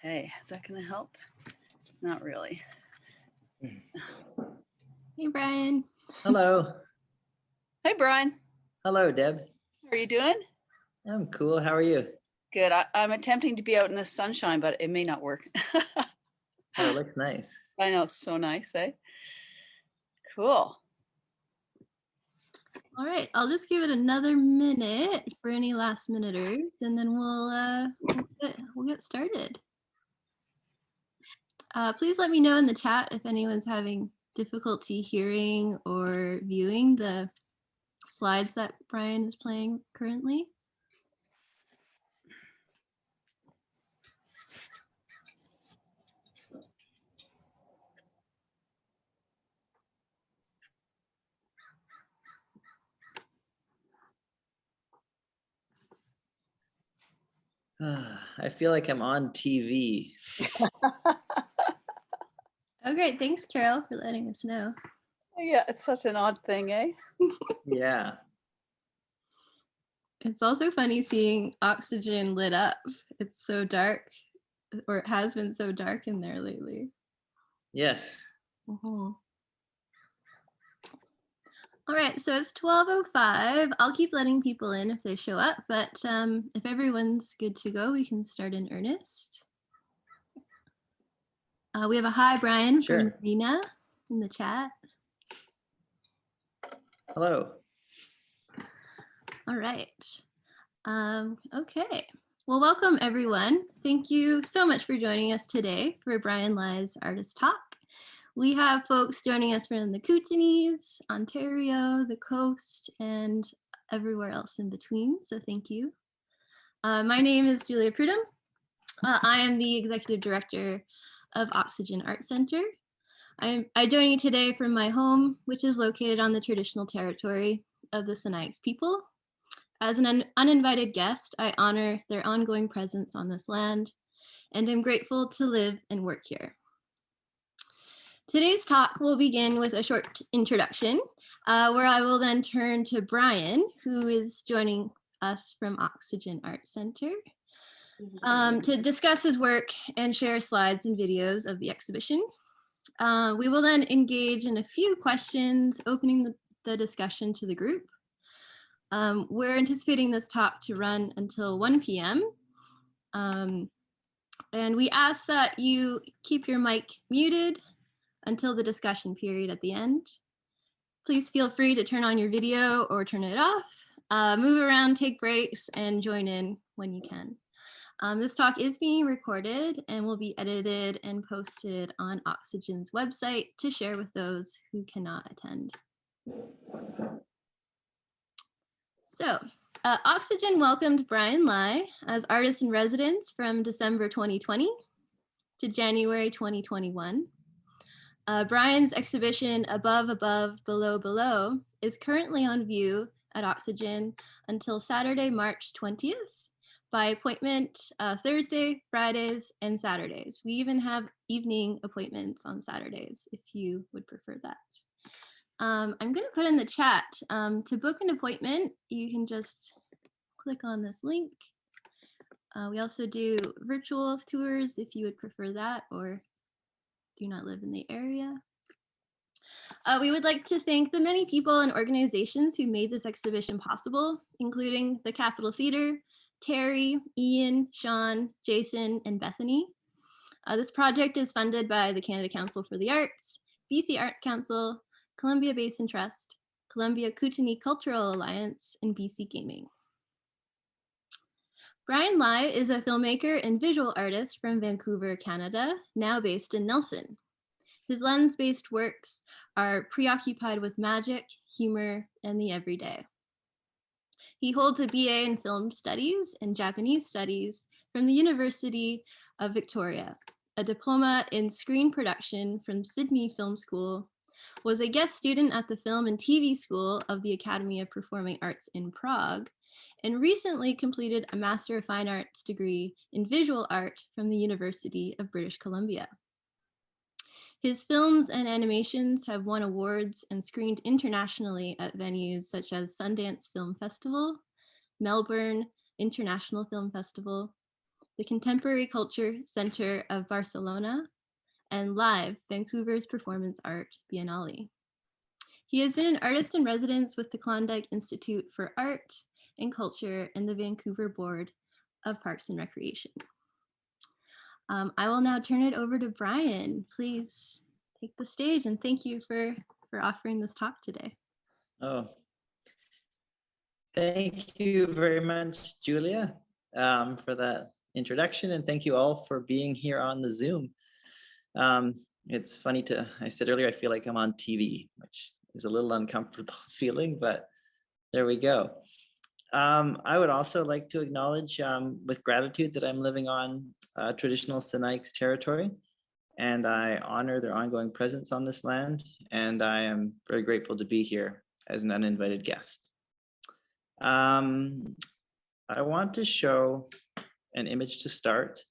Okay, is that going to help? Not really. Hey, Brian. Hello. Hey, Brian. Hello, Deb. How are you doing? I'm cool. How are you? Good. I'm attempting to be out in the sunshine, but it may not work. Oh, it looks nice. I know, it's so nice, eh? Cool. All right, I'll just give it another minute for any last minuters, and then we'll get started. Please let me know in the chat if anyone's having difficulty hearing or viewing the slides that Brian is playing currently. I feel like I'm on TV. Oh, great. Thanks, Carol, for letting us know. Yeah, it's such an odd thing, eh? Yeah. It's also funny seeing Oxygen lit up. It's so dark, or it has been so dark in there lately. Yes. All right, so it's 12:05. I'll keep letting people in if they show up, but if everyone's good to go, we can start in earnest. We have a hi, Brian, Sure. from Rena in the chat. Hello. All right. Okay. Well, welcome, everyone. Thank you so much for joining us today for Brian Lye's Artist Talk. We have folks joining us from the Kootenays, Ontario, the coast, and everywhere else in between, so thank you. My name is Julia Prudhomme. I am the Executive Director of Oxygen Art Center. I join you today from my home, which is located on the traditional territory of the Sinixt people. As an uninvited guest, I honor their ongoing presence on this land, and am grateful to live and work here. Today's talk will begin with a short introduction, where I will then turn to Brian, who is joining us from Oxygen Art Center, to discuss his work and share slides and videos of the exhibition. We will then engage in a few questions, opening the discussion to the group. We're anticipating this talk to run until 1 p.m. And we ask that you keep your mic muted until the discussion period at the end. Please feel free to turn on your video or turn it off, move around, take breaks, and join in when you can. This talk is being recorded and will be edited and posted on Oxygen's website to share with those who cannot attend. So, Oxygen welcomed Brian Lye as artist in residence from December 2020 to January 2021. Brian's exhibition Above, Above, Below, Below is currently on view at Oxygen until Saturday, March 20th by appointment Thursday, Fridays, and Saturdays. We even have evening appointments on Saturdays if you would prefer that. I'm going to put in the chat, to book an appointment, you can just click on this link. We also do virtual tours if you would prefer that or do not live in the area. We would like to thank the many people and organizations who made this exhibition possible, including the Capitol Theater, Terry, Ian, Sean, Jason, and Bethany. This project is funded by the Canada Council for the Arts, BC Arts Council, Columbia Basin Trust, Columbia Kootenay Cultural Alliance, and BC Gaming. Brian Lye is a filmmaker and visual artist from Vancouver, Canada, now based in Nelson. His lens-based works are preoccupied with magic, humor, and the everyday. He holds a BA in Film Studies and Japanese Studies from the University of Victoria, a diploma in screen production from Sydney Film School, was a guest student at the Film and TV School of the Academy of Performing Arts in Prague, and recently completed a Master of Fine Arts degree in visual art from the University of British Columbia. His films and animations have won awards and screened internationally at venues such as Sundance Film Festival, Melbourne International Film Festival, the Contemporary Culture Center of Barcelona, and Live, Vancouver's Performance Art Biennale. He has been an artist in residence with the Klondike Institute for Art and Culture and the Vancouver Board of Parks and Recreation. I will now turn it over to Brian. Please take the stage, and thank you for offering this talk today. Oh, thank you very much, Julia, for that introduction, and thank you all for being here on the Zoom. It's funny I said earlier, I feel like I'm on TV, which is a little uncomfortable feeling, but there we go. I would also like to acknowledge with gratitude that I'm living on traditional Sinixt territory, and I honor their ongoing presence on this land, and I am very grateful to be here as an uninvited guest. I want to show an image to start,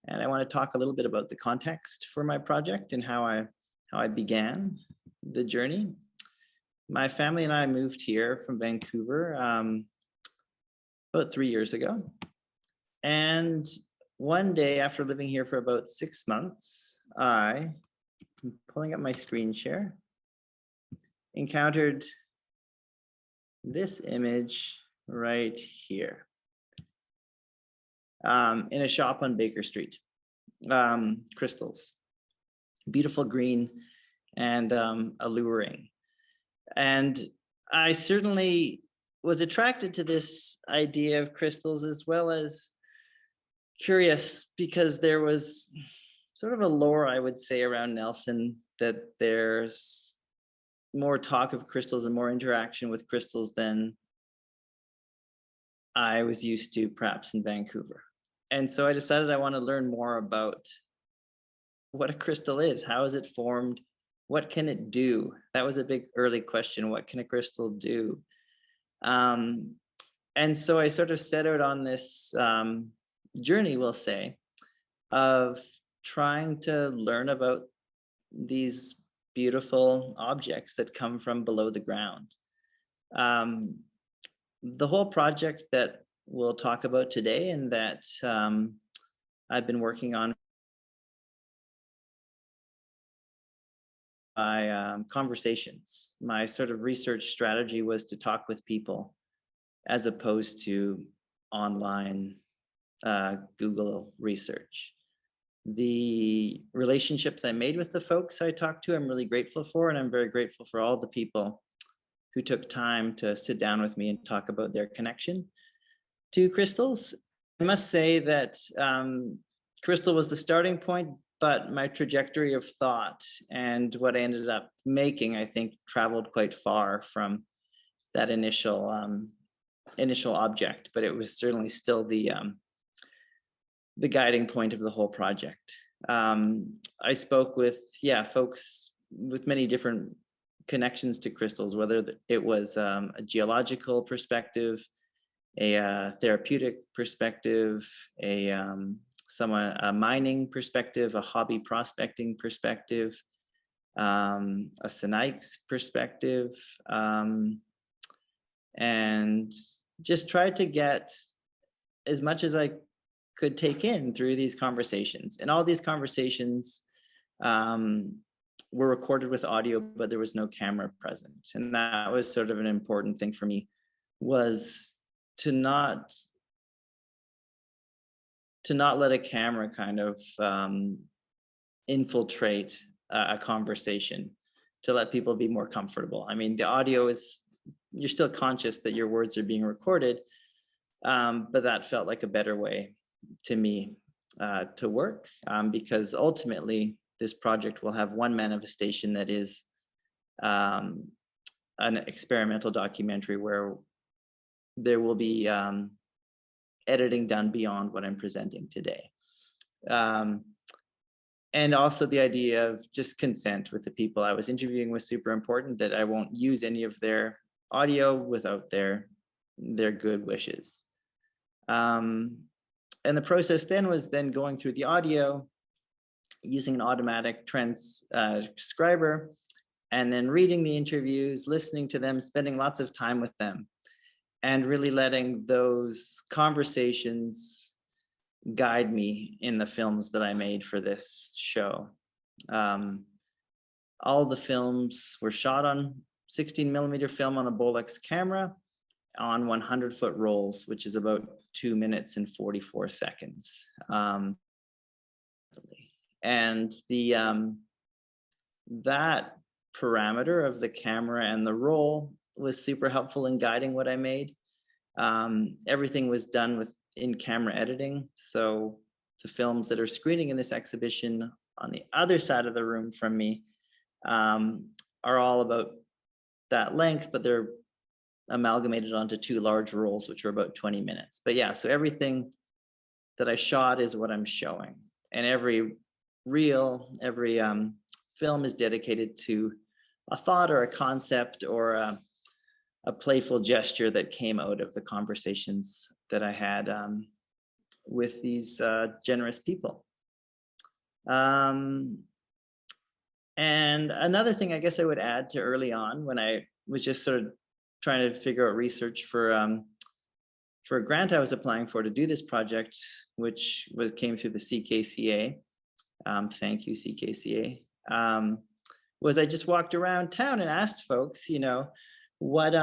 and I want to talk a little bit about the context for my project and how I began the journey. My family and I moved here from Vancouver about 3 years ago. And one day after living here for about 6 months, I'm pulling up my screen share, encountered this image right here in a shop on Baker Street. Crystals, beautiful green and alluring. And I certainly was attracted to this idea of crystals, as well as curious because there was sort of a lore, I would say, around Nelson, that there's more talk of crystals and more interaction with crystals than I was used to perhaps in Vancouver. And so I decided I want to learn more about what a crystal is. How is it formed? What can it do? That was a big early question. What can a crystal do? And so I sort of set out on this journey, we'll say, of trying to learn about these beautiful objects that come from below the ground. The whole project that we'll talk about today and that I've been working on by conversations. My sort of research strategy was to talk with people as opposed to online Google research. The relationships I made with the folks I talked to, I'm really grateful for, and I'm very grateful for all the people who took time to sit down with me and talk about their connection to crystals. I must say that crystal was the starting point, but my trajectory of thought and what I ended up making, I think, traveled quite far from that initial object, but it was certainly still the guiding point of the whole project. I spoke with, folks with many different connections to crystals, whether it was a geological perspective, a therapeutic perspective, a mining perspective, a hobby prospecting perspective, a Sinixt perspective, and just tried to get as much as I could take in through these conversations. And all these conversations were recorded with audio, but there was no camera present. And that was sort of an important thing for me, was to not let a camera kind of infiltrate a conversation, to let people be more comfortable. I mean, the audio is, you're still conscious that your words are being recorded, but that felt like a better way to me to work, because ultimately this project will have one manifestation that is an experimental documentary where there will be editing done beyond what I'm presenting today. And also the idea of just consent with the people I was interviewing was super important, that I won't use any of their audio without their good wishes. And the process then was going through the audio, using an automatic transcriber, and then reading the interviews, listening to them, spending lots of time with them, and really letting those conversations guide me in the films that I made for this show. All the films were shot on 16mm film on a Bolex camera on 100-foot rolls, which is about 2 minutes and 44 seconds. And that parameter of the camera and the roll was super helpful in guiding what I made. Everything was done with in-camera editing. So the films that are screening in this exhibition on the other side of the room from me are all about that length, but they're amalgamated onto 2 large rolls, which are about 20 minutes. But yeah, so everything that I shot is what I'm showing. And every reel, every film is dedicated to a thought or a concept or a playful gesture that came out of the conversations that I had with these generous people. And another thing I guess I would add to early on when I was just sort of trying to figure out research for a grant I was applying for to do this project, which came through the CKCA. Thank you, CKCA. Was I just walked around town and asked folks, you know, what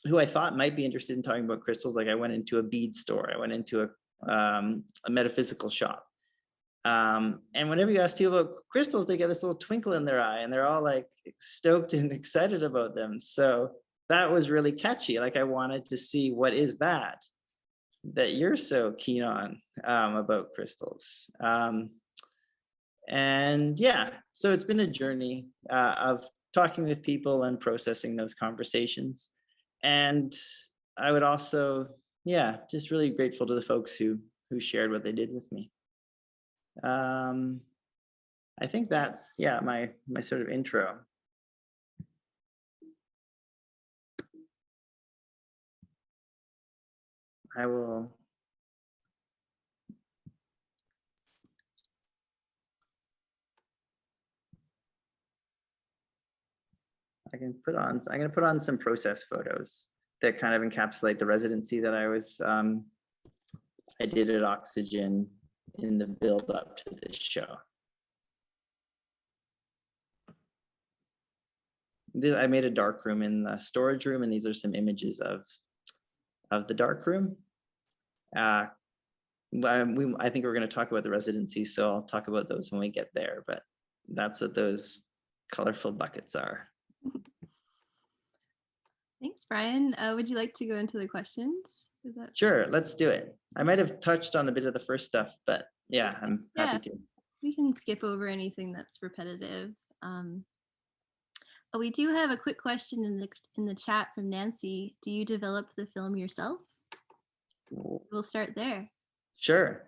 who I thought might be interested in talking about crystals. Like I went into a bead store, I went into a metaphysical shop. And whenever you ask people about crystals, they get this little twinkle in their eye and they're all like stoked and excited about them. So that was really catchy. Like I wanted to see what is that you're so keen on about crystals. And yeah, so it's been a journey of talking with people and processing those conversations. And I would also, yeah, just really grateful to the folks who shared what they did with me. I think that's, yeah, my sort of intro. I can put on, I'm going to put on some process photos that kind of encapsulate the residency that I did at Oxygen in the build up to this show. I made a dark room in the storage room, and these are some images of the dark room. I think we're going to talk about the residency, so I'll talk about those when we get there, but that's what those colorful buckets are. Thanks, Brian. Would you like to go into the questions? Sure, let's do it. I might have touched on a bit of the first stuff, but yeah, I'm happy to. We can skip over anything that's repetitive. We do have a quick question in the chat from Nancy. Do you develop the film yourself? We'll start there. Sure.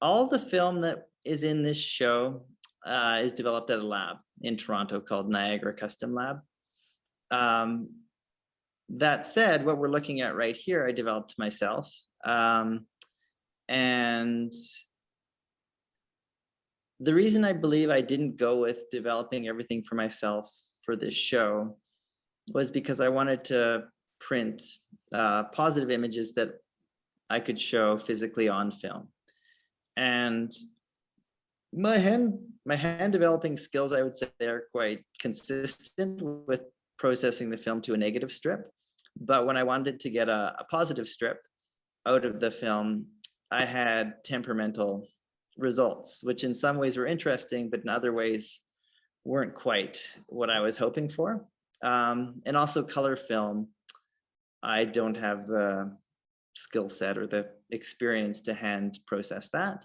All the film that is in this show is developed at a lab in Toronto called Niagara Custom Lab. That said, what we're looking at right here, I developed myself. And the reason I believe I didn't go with developing everything for myself for this show was because I wanted to print positive images that I could show physically on film. And my hand developing skills, I would say, are quite consistent with processing the film to a negative strip. But when I wanted to get a positive strip out of the film, I had temperamental results, which in some ways were interesting, but in other ways weren't quite what I was hoping for. And also color film, I don't have the skill set or the experience to hand process that.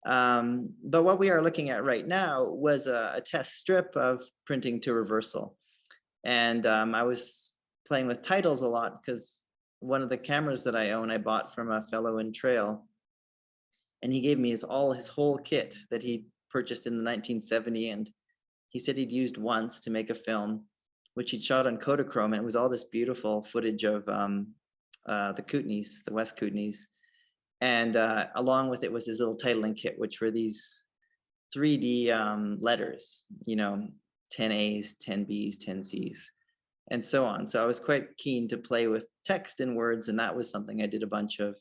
But what we are looking at right now was a test strip of printing to reversal. And I was playing with titles a lot because one of the cameras that I own, I bought from a fellow in Trail. And he gave me his whole kit that he purchased in the 1970. And he said he'd used once to make a film, which he'd shot on Kodachrome. And it was all this beautiful footage of the Kootenays, the West Kootenays. And along with it was his little titling kit, which were these 3D letters, you know, 10 A's, 10 B's, 10 C's, and so on. So I was quite keen to play with text and words. And that was something I did a bunch of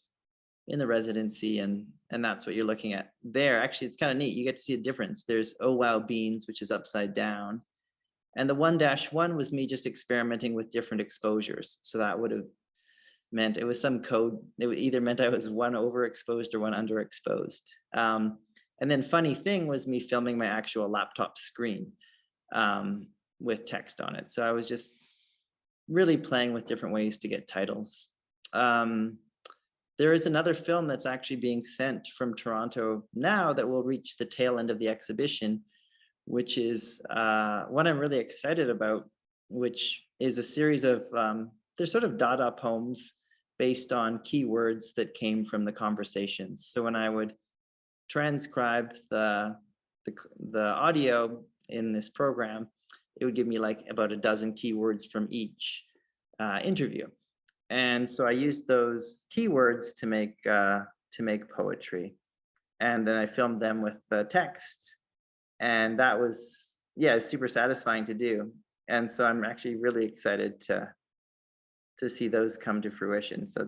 in the residency, and that's what you're looking at there. Actually, it's kind of neat. You get to see a difference. There's Oh Wow Beans, which is upside down. And the 1-1 was me just experimenting with different exposures. So that would have meant it was some code. It would either meant I was one overexposed or one underexposed. And then funny thing was me filming my actual laptop screen with text on it. So I was just really playing with different ways to get titles. There is another film that's actually being sent from Toronto now that will reach the tail end of the exhibition, which is one I'm really excited about, which is a series of, they're sort of Dada poems based on keywords that came from the conversations. So when I would transcribe the audio in this program, it would give me like about a dozen keywords from each interview. And so I used those keywords to make poetry. And then I filmed them with the text. And that was, yeah, super satisfying to do. And so I'm actually really excited to see those come to fruition. So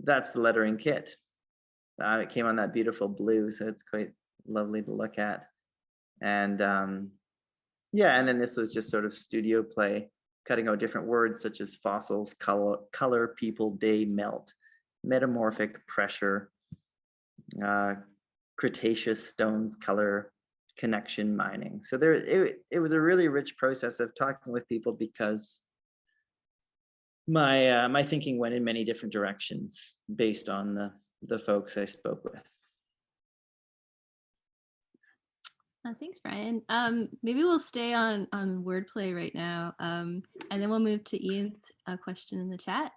that's the lettering kit. It came on that beautiful blue, so it's quite lovely to look at. And yeah, and then this was just sort of studio play, cutting out different words such as fossils, color, people, day, melt, metamorphic, pressure, Cretaceous, stones, color, connection, mining. So it was a really rich process of talking with people, because my thinking went in many different directions based on the folks I spoke with. Thanks, Brian. Maybe we'll stay on wordplay right now, and then we'll move to Ian's question in the chat.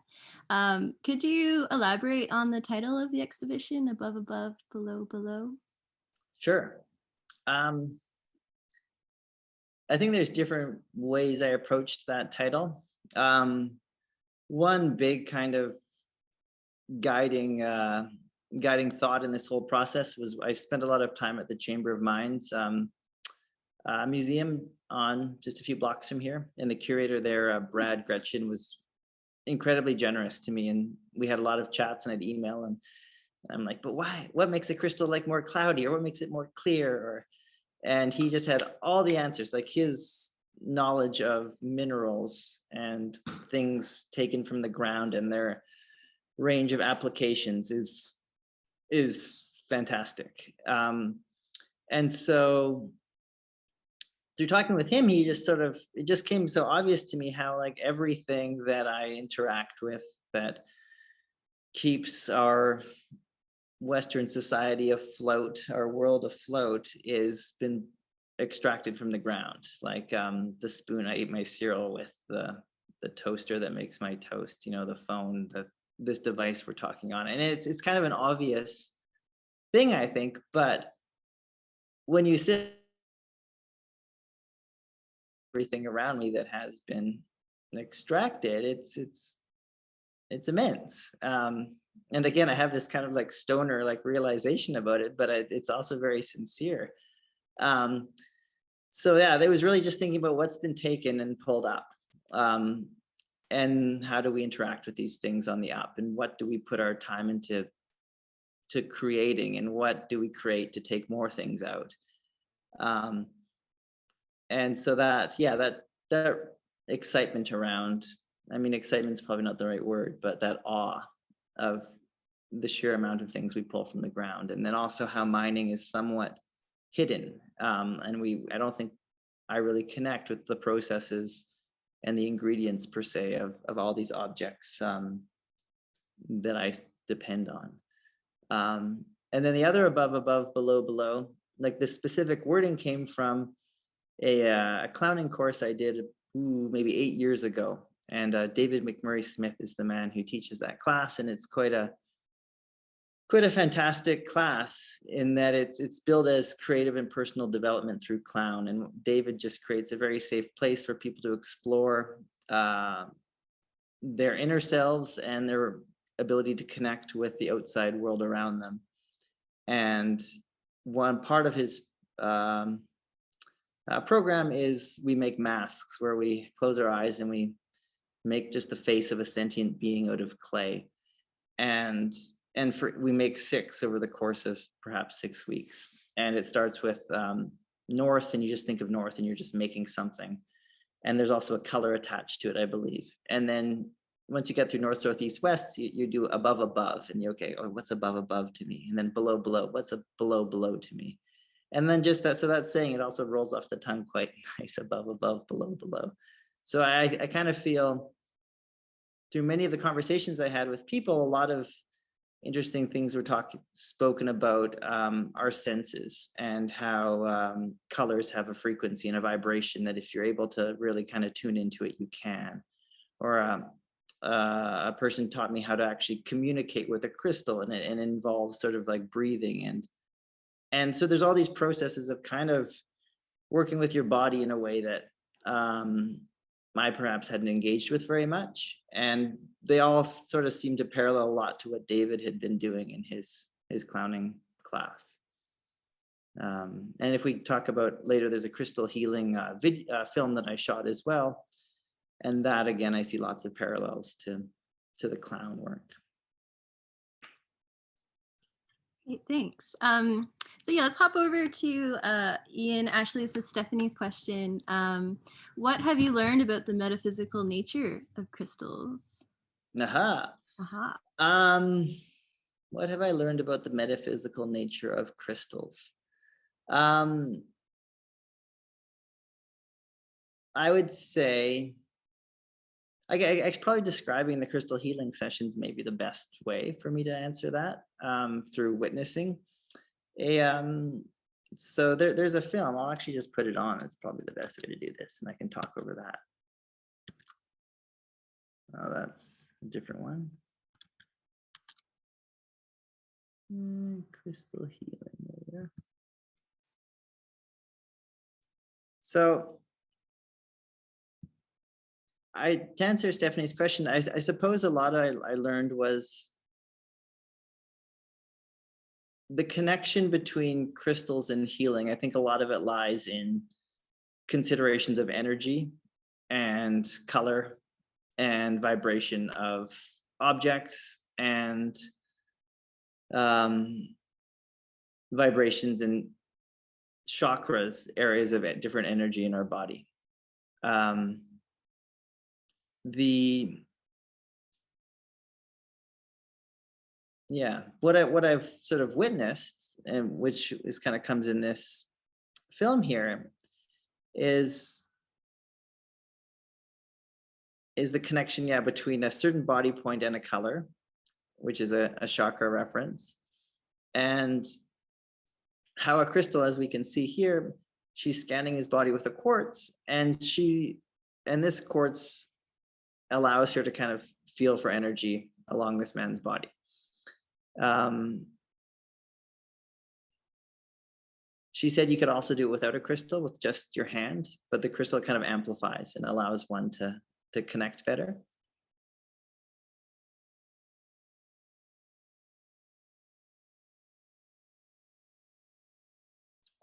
Could you elaborate on the title of the exhibition, Above, Above, Below, Below? Sure. I think there's different ways I approached that title. One big kind of guiding thought in this whole process was I spent a lot of time at the Chamber of Mines museum on just a few blocks from here, and the curator there, Brad Gretchen, was incredibly generous to me, and we had a lot of chats, and I'd email, and I'm like, but why? What makes a crystal like more cloudy, or what makes it more clear? And he just had all the answers. Like, his knowledge of minerals and things taken from the ground and their range of applications is fantastic. And so through talking with him, he just it just came so obvious to me how, like, everything that I interact with that keeps our Western society afloat, our world afloat, is been extracted from the ground. Like the spoon I eat my cereal with, the toaster that makes my toast, the phone, this device we're talking on. And it's kind of an obvious thing, I think, but when you sit everything around me that has been extracted, it's immense. And again, I have this kind of like stoner like realization about it, but it's also very sincere. So yeah, it was really just thinking about what's been taken and pulled up, and how do we interact with these things on the up, and what do we put our time into creating, and what do we create to take more things out. And so that excitement around, I mean, excitement's probably not the right word, but that awe of the sheer amount of things we pull from the ground, and then also how mining is somewhat hidden. And I don't think I really connect with the processes and the ingredients per se of all these objects that I depend on. And then the other above, above, below, below, like the specific wording came from a clowning course I did maybe 8 years ago. And David McMurray Smith is the man who teaches that class, and it's quite a fantastic class in that it's billed as creative and personal development through clown. And David just creates a very safe place for people to explore their inner selves and their ability to connect with the outside world around them. And one part of his program is we make masks where we close our eyes and we make just the face of a sentient being out of clay. we make 6 over the course of perhaps 6 weeks. And it starts with north, and you just think of north and you're just making something. And there's also a color attached to it, I believe. And then once you get through north, south, east, west, you do above, and you're okay, oh, what's above to me? And then below, what's a below to me? And then just that, so that's saying it also rolls off the tongue quite nice, above, below. So I kind of feel through many of the conversations I had with people, a lot of interesting things were spoken about our senses and how colors have a frequency and a vibration that if you're able to really kind of tune into it, you can. Or a person taught me how to actually communicate with a crystal, and it involves sort of like breathing. And so there's all these processes of kind of working with your body in a way that I perhaps hadn't engaged with very much. And they all sort of seem to parallel a lot to what David had been doing in his clowning class. And if we talk about later, there's a crystal healing film that I shot as well. And that, again, I see lots of parallels to the clown work. Great, thanks. So yeah, let's hop over to Ian. Actually, this is Stephanie's question. What have you learned about the metaphysical nature of crystals? Aha. What have I learned about the metaphysical nature of crystals? I would say, I probably describing the crystal healing sessions may be the best way for me to answer that, through witnessing. So there's a film. I'll actually just put it on. It's probably the best way to do this, and I can talk over that. Oh, that's a different one. Crystal healing there. So to answer Stephanie's question, I suppose a lot I learned was the connection between crystals and healing. I think a lot of it lies in considerations of energy and color and vibration of objects and vibrations and chakras, areas of different energy in our body. What I've sort of witnessed, and which is kind of comes in this film here, is the connection, between a certain body point and a color, which is a chakra reference, and how a crystal, as we can see here, she's scanning his body with a quartz, and this quartz allows her to kind of feel for energy along this man's body. She said you could also do it without a crystal, with just your hand, but the crystal kind of amplifies and allows one to connect better.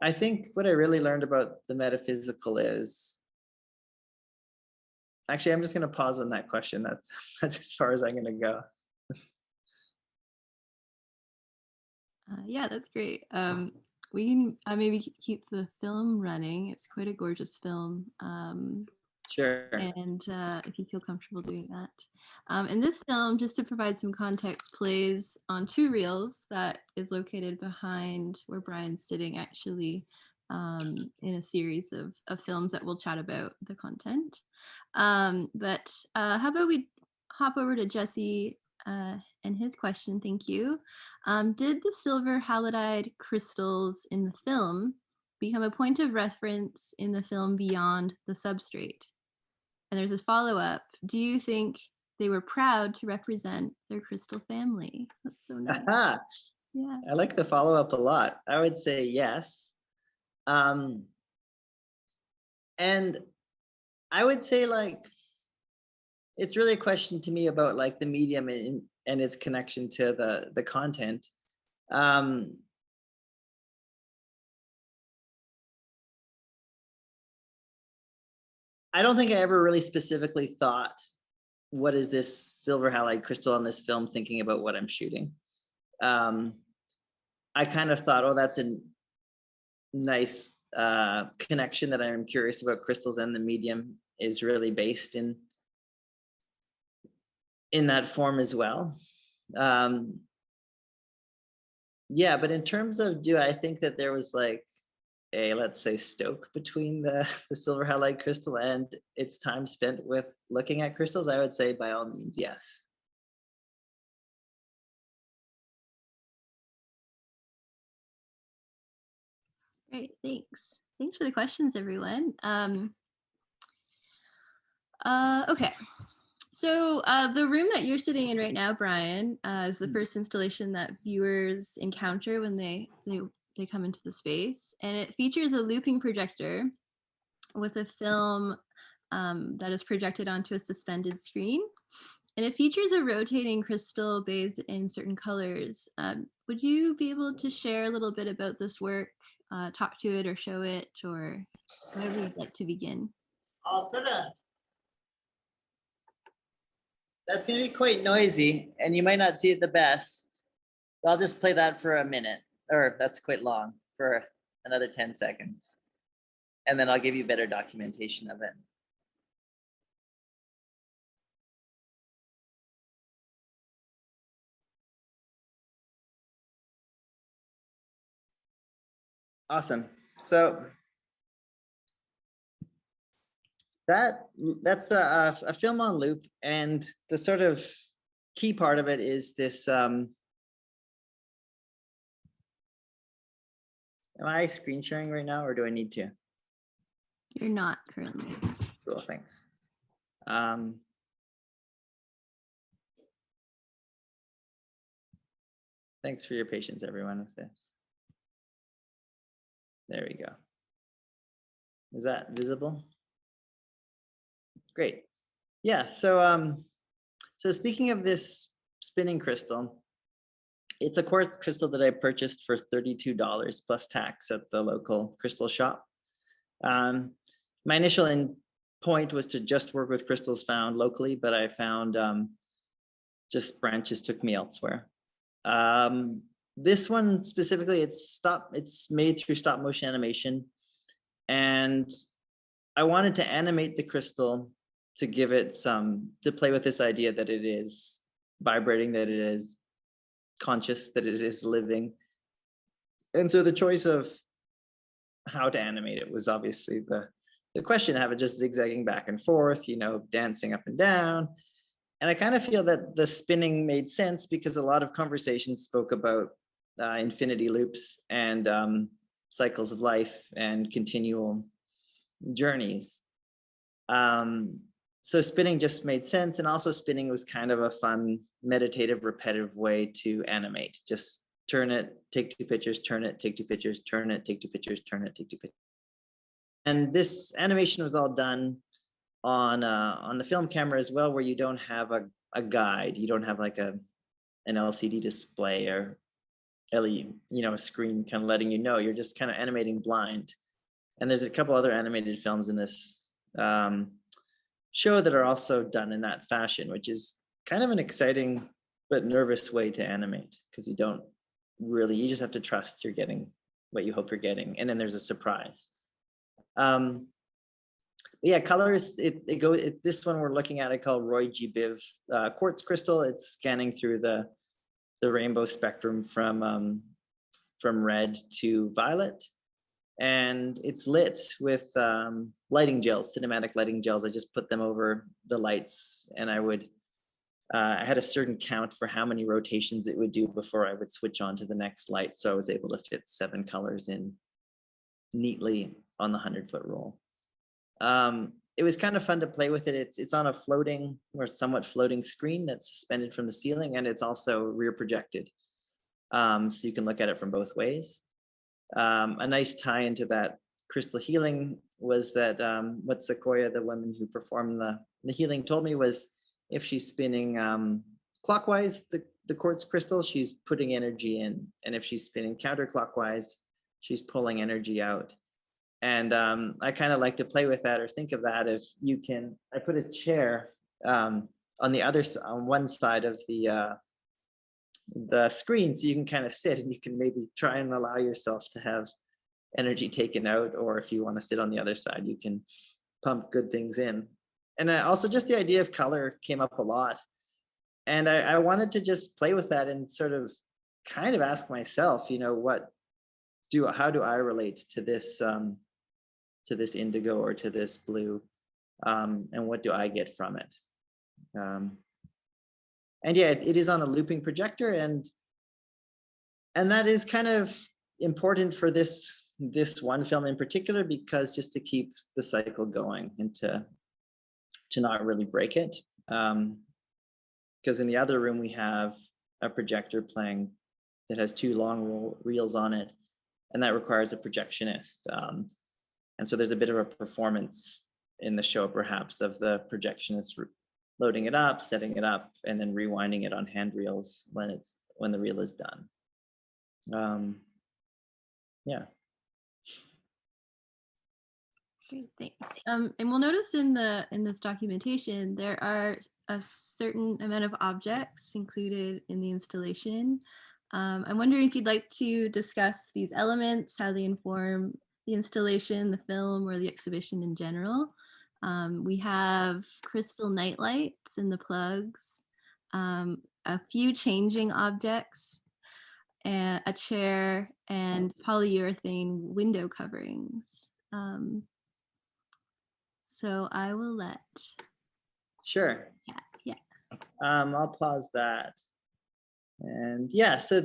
I think what I really learned about the metaphysical is, actually, I'm just going to pause on that question. That's as far as I'm going to go. Yeah, that's great. We can maybe keep the film running. It's quite a gorgeous film. Sure. And if you feel comfortable doing that. And this film, just to provide some context, plays on 2 reels that is located behind where Brian's sitting, actually, in a series of films that we'll chat about the content. But how about we hop over to Jesse and his question. Thank you. Did the silver halidide crystals in the film become a point of reference in the film beyond the substrate? And there's this follow-up. Do you think they were proud to represent their crystal family? That's so nice. Yeah. I like the follow-up a lot. I would say yes. And I would say, like, it's really a question to me about like the medium and its connection to the content. I don't think I ever really specifically thought what is this silver halide crystal on this film thinking about what I'm shooting? I kind of thought, oh, that's a nice connection, that I'm curious about crystals, and the medium is really based in that form as well. Yeah, but in terms of, do I think that there was like a, let's say, stoke between the silver halide crystal and its time spent with looking at crystals? I would say by all means, yes. Great, thanks. Thanks for the questions, everyone. Okay, so the room that you're sitting in right now, Brian, is the first installation that viewers encounter when they come into the space, and it features a looping projector with a film that is projected onto a suspended screen. And it features a rotating crystal bathed in certain colors. Would you be able to share a little bit about this work, talk to it or show it, or whatever you'd like to begin? That's going to be quite noisy, and you might not see it the best. I'll just play that for a minute, or that's quite long, for another 10 seconds. And then I'll give you better documentation of it. Awesome. So that's a film on loop, and the sort of key part of it is this. Am I screen sharing right now, or do I need to? You're not currently. Cool, thanks. Thanks for your patience, everyone, with this. There we go. Is that visible? Great. Yeah, so so speaking of this spinning crystal, it's a quartz crystal that I purchased for $32 plus tax at the local crystal shop. My initial point was to just work with crystals found locally, but I found just branches took me elsewhere. This one specifically, it's made through stop motion animation, and I wanted to animate the crystal to give it to play with this idea that it is vibrating, that it is conscious, that it is living. And so the choice of how to animate it was obviously the question. Have it just zigzagging back and forth, dancing up and down. And I kind of feel that the spinning made sense because a lot of conversations spoke about infinity loops and cycles of life and continual journeys. So spinning just made sense, and also spinning was kind of a fun, meditative, repetitive way to animate. Just turn it, take two pictures, turn it, take two pictures, turn it, take two pictures, turn it, take two pictures. And this animation was all done on the film camera as well, where you don't have a guide. You don't have like an LCD display or LED, a screen kind of letting you know. You're just kind of animating blind. And there's a couple other animated films in this show that are also done in that fashion, which is kind of an exciting but nervous way to animate, because you just have to trust you're getting what you hope you're getting, and then there's a surprise. Yeah, colors, this one we're looking at, I call Roy G. Biv quartz crystal. It's scanning through the rainbow spectrum from red to violet. And it's lit with lighting gels, cinematic lighting gels. I just put them over the lights, and I had a certain count for how many rotations it would do before I would switch on to the next light. So I was able to fit 7 colors in neatly on the 100-foot roll. It was kind of fun to play with it. It's on a floating or somewhat floating screen that's suspended from the ceiling, and it's also rear projected. So you can look at it from both ways. A nice tie into that crystal healing was that what Sequoia, the woman who performed the healing, told me was, if she's spinning clockwise, the quartz crystal, she's putting energy in. And if she's spinning counterclockwise, she's pulling energy out. And I kind of like to play with that, or think of that if you can. I put a chair on the other side, on one side of the screen, so you can kind of sit and you can maybe try and allow yourself to have energy taken out, or if you want to sit on the other side, you can pump good things in. And also just the idea of color came up a lot. And I wanted to just play with that and sort of kind of ask myself, you know, how do I relate to this indigo or to this blue, and what do I get from it? And yeah, it is on a looping projector, and that is kind of important for this one film in particular, because just to keep the cycle going and to not really break it. Because in the other room we have a projector playing that has 2 long reels on it, and that requires a projectionist. And so there's a bit of a performance in the show, perhaps, of the projectionist loading it up, setting it up, and then rewinding it on hand reels when the reel is done. Yeah. Great, thanks. And we'll notice in this documentation there are a certain amount of objects included in the installation. I'm wondering if you'd like to discuss these elements, how they inform the installation, the film, or the exhibition in general. We have crystal nightlights in the plugs, a few changing objects, and a chair, and polyurethane window coverings. So I will let. Sure. Yeah. I'll pause that. And yeah, so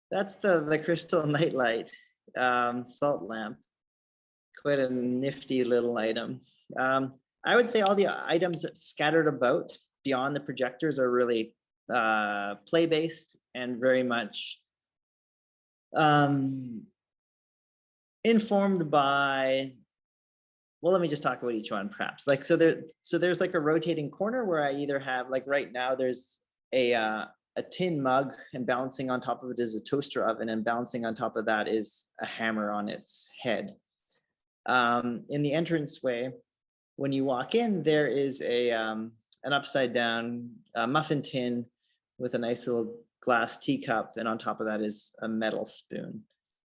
that's the crystal nightlight salt lamp. Quite a nifty little item. I would say all the items scattered about beyond the projectors are really play-based and very much informed by, well, let me just talk about each one perhaps. Like, so there's like a rotating corner where I either have, like right now, there's a tin mug, and balancing on top of it is a toaster oven, and balancing on top of that is a hammer on its head. In the entranceway, when you walk in, there is an upside down muffin tin with a nice little glass teacup, and on top of that is a metal spoon.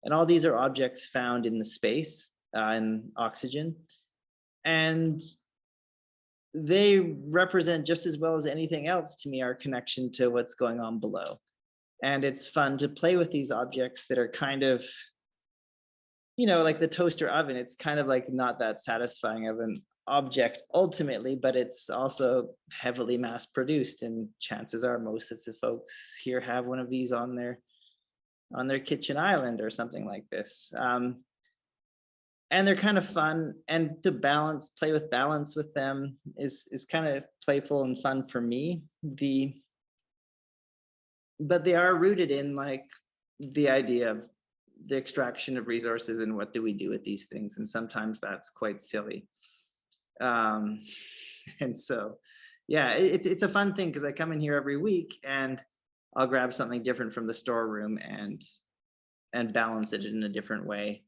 And all these are objects found in the space in oxygen, and they represent just as well as anything else to me our connection to what's going on below. And it's fun to play with these objects that are kind of, you know, like the toaster oven. It's kind of like not that satisfying of an object ultimately, but it's also heavily mass produced, and chances are most of the folks here have one of these on their kitchen island or something like this. And they're kind of fun, and to play with balance with them is kind of playful and fun for me. But they are rooted in like the idea of the extraction of resources and what do we do with these things, and sometimes that's quite silly. And so, yeah, it's a fun thing, because I come in here every week and I'll grab something different from the storeroom and balance it in a different way.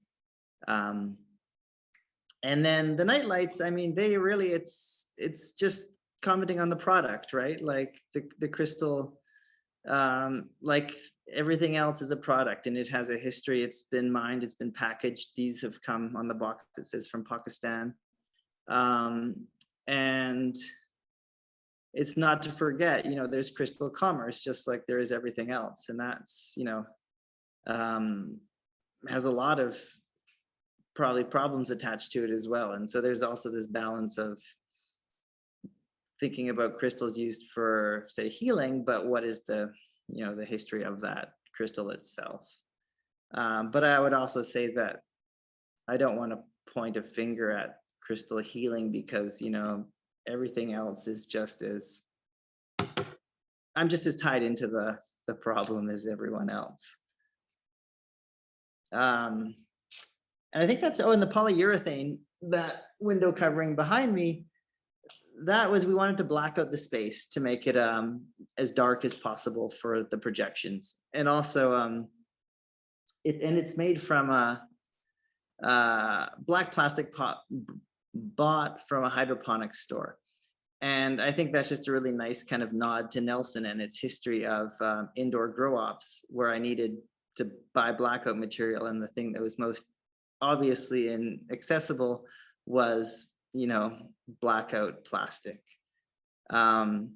And then the night lights, I mean, they really, it's just commenting on the product, right? Like the crystal, like everything else is a product, and it has a history. It's been mined, it's been packaged. These have come on the box that says from Pakistan. And it's not to forget, you know, there's crystal commerce, just like there is everything else. And that's, you know, has a lot of probably problems attached to it as well. And so there's also this balance of thinking about crystals used for, say, healing, but what is the, you know, the history of that crystal itself. But I would also say that I don't want to point a finger at crystal healing, because, you know, everything else is just as, I'm just as tied into the problem as everyone else. And I think that's, and the polyurethane, that window covering behind me, that was, we wanted to black out the space to make it as dark as possible for the projections. And also, it's made from a black plastic pot bought from a hydroponics store. And I think that's just a really nice kind of nod to Nelson and its history of indoor grow ops, where I needed to buy blackout material, and the thing that was most obviously inaccessible was, you know, blackout plastic. And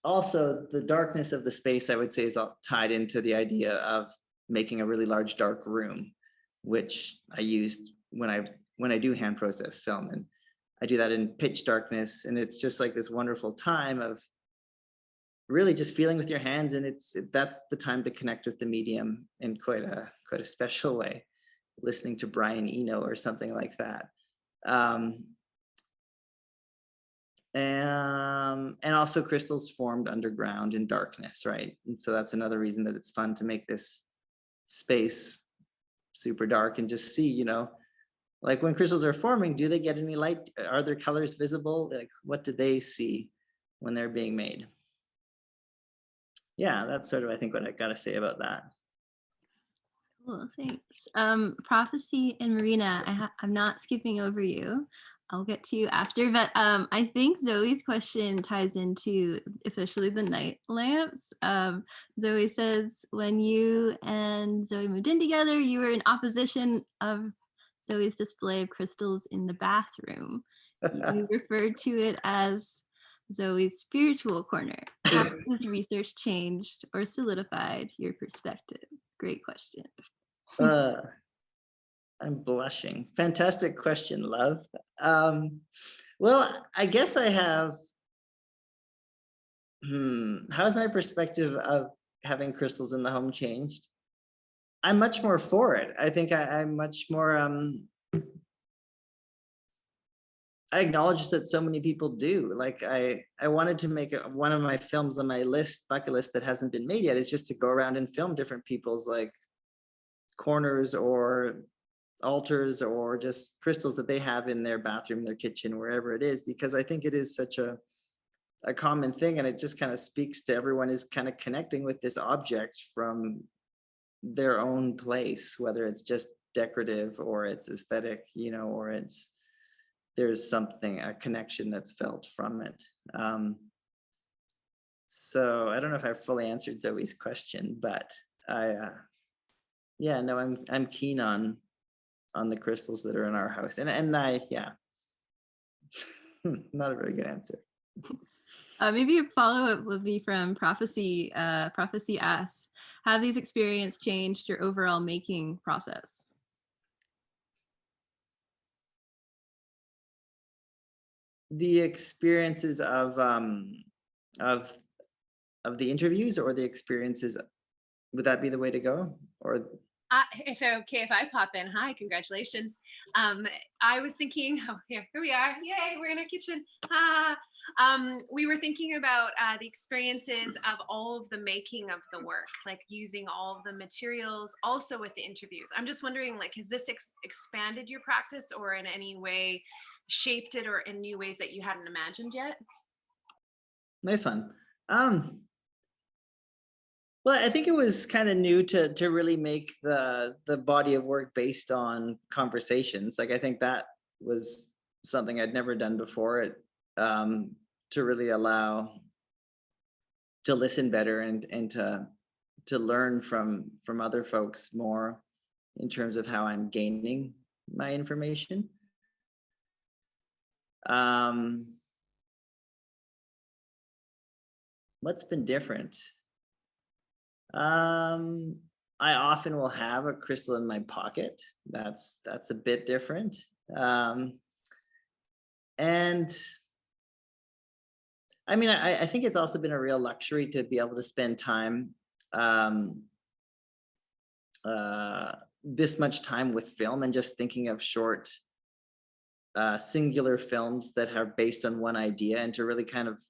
also the darkness of the space, I would say, is all tied into the idea of making a really large dark room, which I used when I do hand process film, and I do that in pitch darkness, and it's just like this wonderful time of really just feeling with your hands, and that's the time to connect with the medium in quite a special way, listening to Brian Eno or something like that. And also crystals formed underground in darkness, right? And so that's another reason that it's fun to make this space super dark and just see, you know, like when crystals are forming, do they get any light? Are their colors visible? Like, what do they see when they're being made? Yeah, that's sort of, I think, what I gotta say about that. Cool, thanks. Prophecy and Marina, I'm not skipping over you. I'll get to you after, but I think Zoe's question ties into especially the night lamps. Zoe says, when you and Zoe moved in together, you were in opposition of Zoe's display of crystals in the bathroom. You referred to it as Zoe's spiritual corner. How has research changed or solidified your perspective? Great question. I'm blushing. Fantastic question, love. Well, I guess I have, how's my perspective of having crystals in the home changed? I'm much more for it. I think I'm much more, I acknowledge that so many people do. Like I wanted to make one of my films on my bucket list that hasn't been made yet is just to go around and film different people's like corners or altars or just crystals that they have in their bathroom, their kitchen, wherever it is, because I think it is such a common thing, and it just kind of speaks to everyone is kind of connecting with this object from their own place, whether it's just decorative or it's aesthetic, you know, or there's something, a connection that's felt from it. So I don't know if I fully answered Zoe's question, but yeah, no, I'm keen on the crystals that are in our house, and yeah, not a very good answer. Maybe a follow-up would be from Prophecy. Prophecy asks, have these experiences changed your overall making process? The experiences of the interviews, or the experiences, would that be the way to go? Or if I pop in, hi, congratulations. I was thinking, oh, here we are, yay, we're in our kitchen. We were thinking about the experiences of all of the making of the work, like using all of the materials, also with the interviews. I'm just wondering, like, has this expanded your practice or in any way shaped it or in new ways that you hadn't imagined yet? Nice one. Well, I think it was kind of new to really make the body of work based on conversations. Like I think that was something I'd never done before. To really allow to listen better and to learn from other folks more in terms of how I'm gaining my information. What's been different? I often will have a crystal in my pocket. That's a bit different. And I mean, I think it's also been a real luxury to be able to spend time, this much time with film and just thinking of short, singular films that are based on one idea, and to really kind of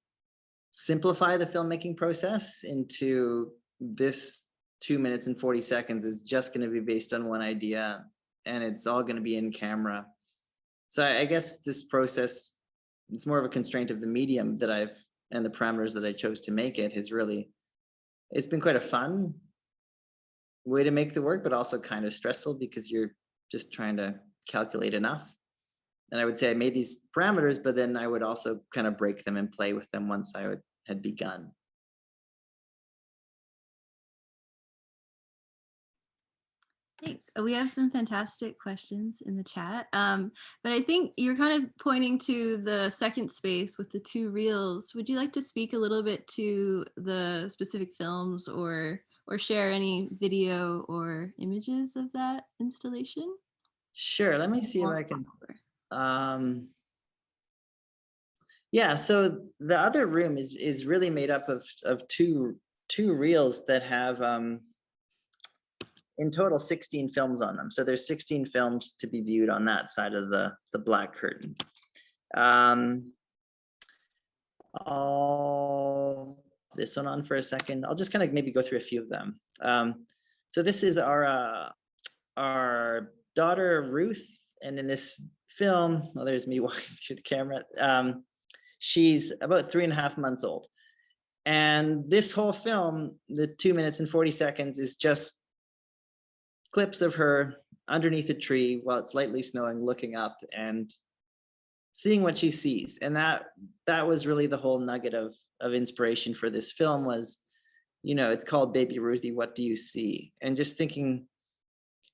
simplify the filmmaking process into this 2 minutes and 40 seconds is just going to be based on one idea, and it's all going to be in camera. So I guess this process, it's more of a constraint of the medium that and the parameters that I chose to make it, it's been quite a fun way to make the work, but also kind of stressful because you're just trying to calculate enough. I would say I made these parameters, but then I would also kind of break them and play with them once I had begun. Thanks. We have some fantastic questions in the chat. But I think you're kind of pointing to the second space with the 2 reels. Would you like to speak a little bit to the specific films or share any video or images of that installation? Sure. Let me see if I can. Yeah. So the other room is really made up of two reels that have in total 16 films on them. So there's 16 films to be viewed on that side of the black curtain. I'll this one on for a second. I'll just kind of maybe go through a few of them. So this is our daughter Ruth, and in this film, well, there's me walking through the camera. She's about 3.5 months old, and this whole film, the 2 minutes and 40 seconds, is just clips of her underneath a tree while it's lightly snowing, looking up and seeing what she sees. And that was really the whole nugget of inspiration for this film was, it's called Baby Ruthie, What Do You See? And just thinking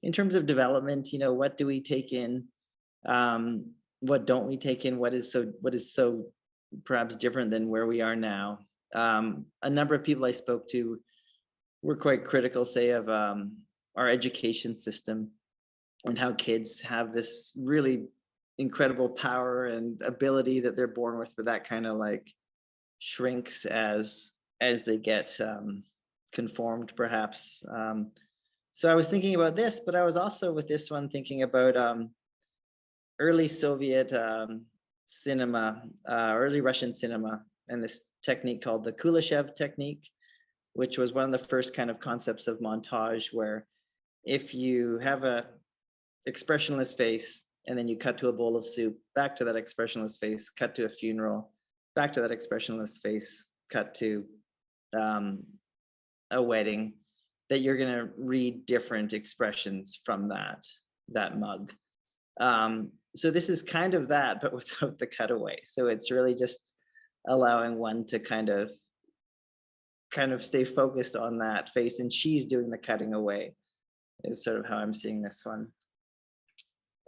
in terms of development, what do we take in? What don't we take in? What is so perhaps different than where we are now? A number of people I spoke to were quite critical, say, of our education system and how kids have this really incredible power and ability that they're born with, but that kind of like shrinks as they get conformed, perhaps. So I was thinking about this, but I was also with this one thinking about early Soviet cinema, early Russian cinema, and this technique called the Kulashev Technique, which was one of the first kind of concepts of montage, where if you have a expressionless face and then you cut to a bowl of soup, back to that expressionless face, cut to a funeral, back to that expressionless face, cut to a wedding, that you're going to read different expressions from that mug. So this is kind of that, but without the cutaway. So it's really just allowing one to kind of stay focused on that face, and she's doing the cutting away, is sort of how I'm seeing this one.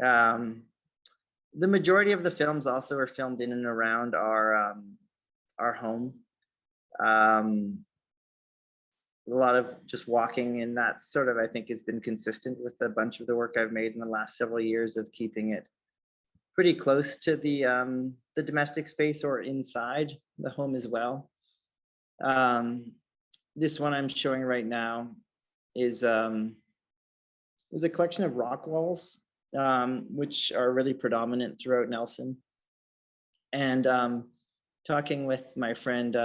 The majority of the films also are filmed in and around our home. A lot of just walking, and that sort of, I think, has been consistent with a bunch of the work I've made in the last several years of keeping it pretty close to the domestic space or inside the home as well. This one I'm showing right now is a collection of rock walls, which are really predominant throughout Nelson. And talking with my friend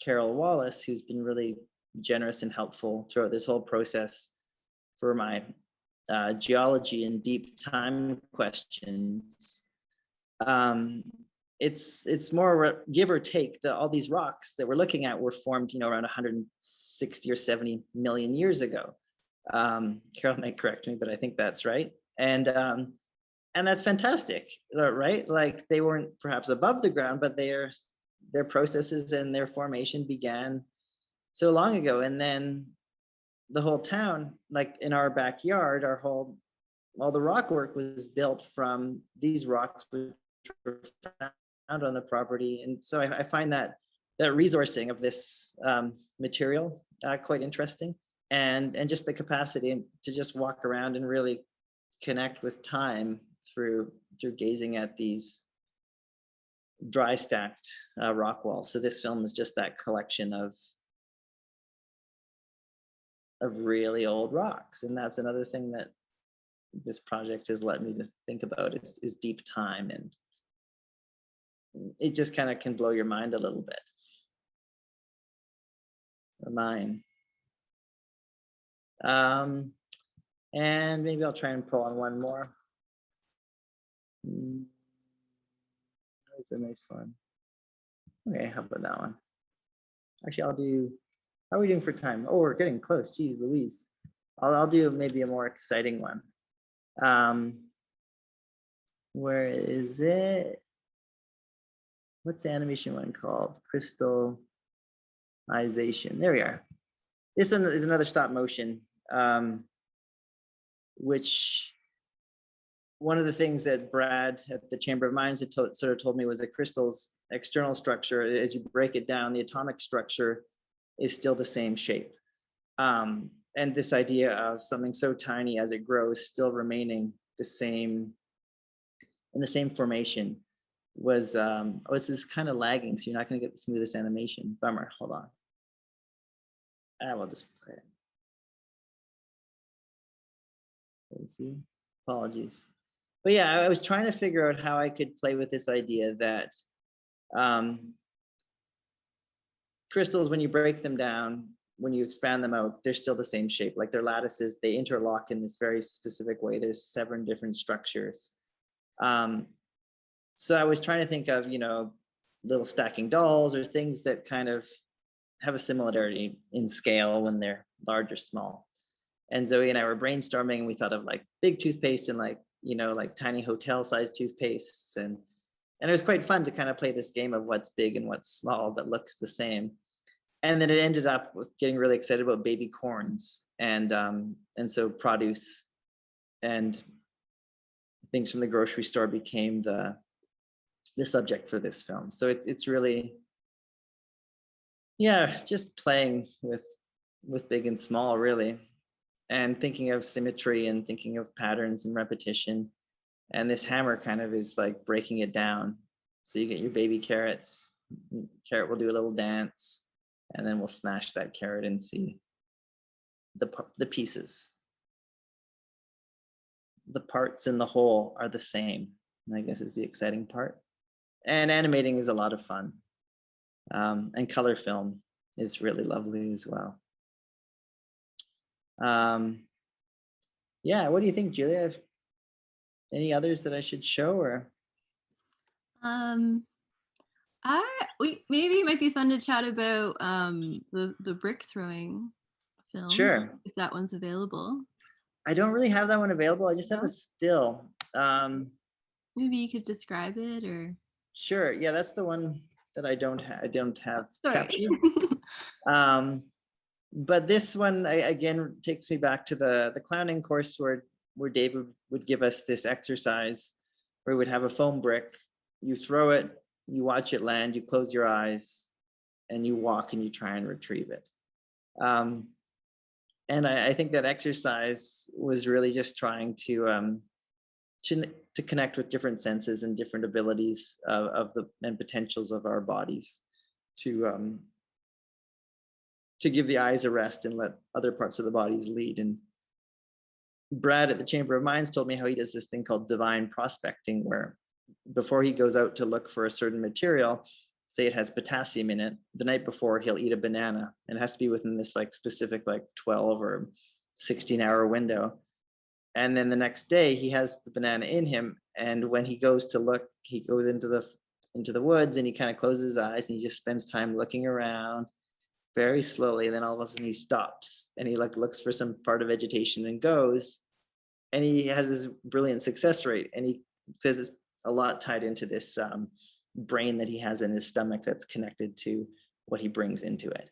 Carol Wallace, who's been really generous and helpful throughout this whole process for my geology and deep time questions. It's more give or take. All these rocks that we're looking at were formed, around 160 or 70 million years ago. Carol might correct me, but I think that's right. And that's fantastic, right? Like, they weren't perhaps above the ground, but their processes and their formation began so long ago. And then the whole town, like in our backyard, all the rock work was built from these rocks which were found on the property. And so I find that resourcing of this material quite interesting, and just the capacity to just walk around and really connect with time through gazing at these dry stacked rock walls. So this film is just that collection of really old rocks, and that's another thing that this project has led me to think about is deep time, and it just kind of can blow your mind a little bit, or mine. And maybe I'll try and pull on one more. That's a nice one. Okay, how about that one? Actually, I'll do. How are we doing for time? Oh, we're getting close. Geez, Louise. I'll do maybe a more exciting one. Where is it? What's the animation one called? Crystalization. There we are. This one is another stop motion, which one of the things that Brad at the Chamber of Mines had sort of told me was a crystal's external structure, as you break it down, the atomic structure is still the same shape. And this idea of something so tiny as it grows still remaining the same, in the same formation was this kind of lagging, so you're not going to get the smoothest animation. Bummer, hold on. We'll just play it. Let's see. Apologies. But yeah, I was trying to figure out how I could play with this idea that crystals, when you break them down, when you expand them out, they're still the same shape. Like their lattices, they interlock in this very specific way. There's 7 different structures. So I was trying to think of, you know, little stacking dolls or things that kind of have a similarity in scale when they're large or small. And Zoe and I were brainstorming, and we thought of like big toothpaste and like, you know, like tiny hotel-sized toothpastes. And it was quite fun to kind of play this game of what's big and what's small that looks the same. And then it ended up with getting really excited about baby corns and so produce and things from the grocery store became the subject for this film. So it's really, yeah, just playing with big and small, really, and thinking of symmetry and thinking of patterns and repetition. And this hammer kind of is like breaking it down. So you get your baby carrots. Carrot will do a little dance, and then we'll smash that carrot and see the pieces. The parts in the whole are the same, I guess is the exciting part. And animating is a lot of fun. And color film is really lovely as well. Yeah, what do you think, Julia? Any others that I should show, or? Maybe it might be fun to chat about the brick throwing film. Sure. If that one's available. I don't really have that one available. I just have a still. Maybe you could describe it, or. Sure. Yeah, that's the one that I don't have captured. But this one again takes me back to the clowning course where David would give us this exercise where we would have a foam brick. You throw it, you watch it land, you close your eyes, and you walk and you try and retrieve it. And I think that exercise was really just trying to connect with different senses and different abilities of the and potentials of our bodies to give the eyes a rest and let other parts of the bodies lead. And Brad at the Chamber of Mines told me how he does this thing called divine prospecting, where before he goes out to look for a certain material, say it has potassium in it, the night before he'll eat a banana, and it has to be within this like specific like 12 or 16-hour window. And then the next day he has the banana in him, and when he goes to look, he goes into the woods and he kind of closes his eyes and he just spends time looking around very slowly. And then all of a sudden he stops and he like looks for some part of vegetation and goes, and he has this brilliant success rate. And he says it's a lot tied into this brain that he has in his stomach that's connected to what he brings into it.